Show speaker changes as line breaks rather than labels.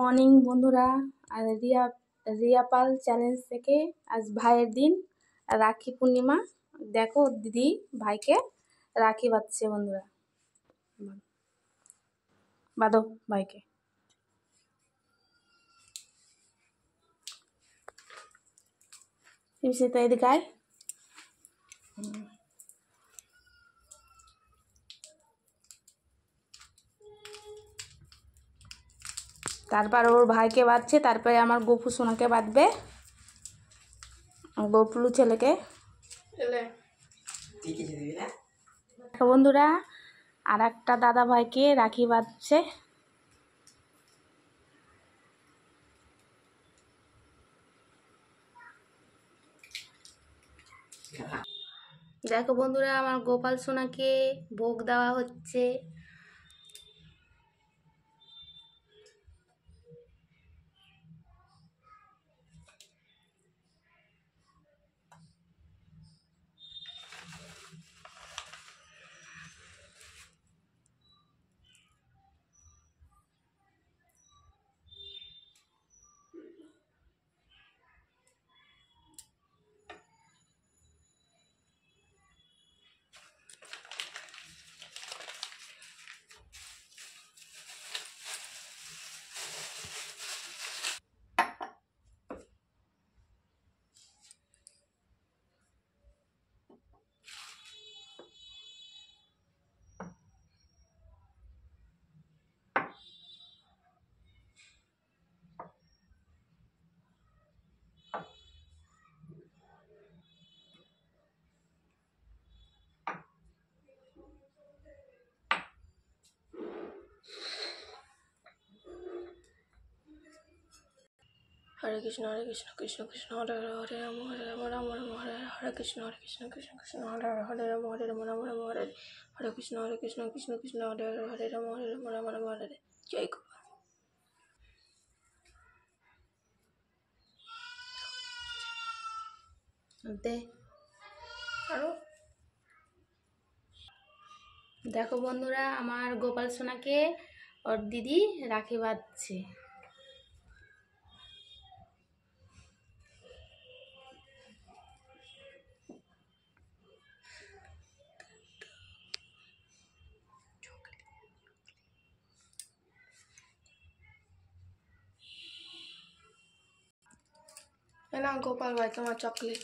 Morning বন্ধুরা। আর Riya Pal challenge থেকে আজ ভাইয়ের দিন, রাখি পূর্ণিমা। দেখো দিদি ভাইকে রাখি বাঁধছে বন্ধুরা। বাঁধো ভাইকে। তো এদিকে আয়। তারপর ওর ভাইকে বাঁধছে, তারপরে আমার গপু সোনাকে বাঁধবে, গপুলু ছেলেকে। বন্ধুরা আর একটা দাদা ভাইকে রাখি বাঁধছে। দেখো বন্ধুরা, আমার গোপাল সোনাকে ভোগ দেওয়া হচ্ছে। হরে কৃষ্ণ কৃষ্ণ কৃষ্ণ হরে হরে, হরে রাম রাম রাম হরে হরে, কৃষ্ণ কৃষ্ণ কৃষ্ণ হরে হরে, হরে রাম রাম রাম হরে, হরে কৃষ্ণ কৃষ্ণ কৃষ্ণ হরে হরে, হরে রাম রাম রাম হরে। জয় গুরু। আরো দেখো বন্ধুরা, আমার গোপাল সোনাকে ওর দিদি রাখি বাঁধছে। না গোপাল ভাই, তোমার চকলেট।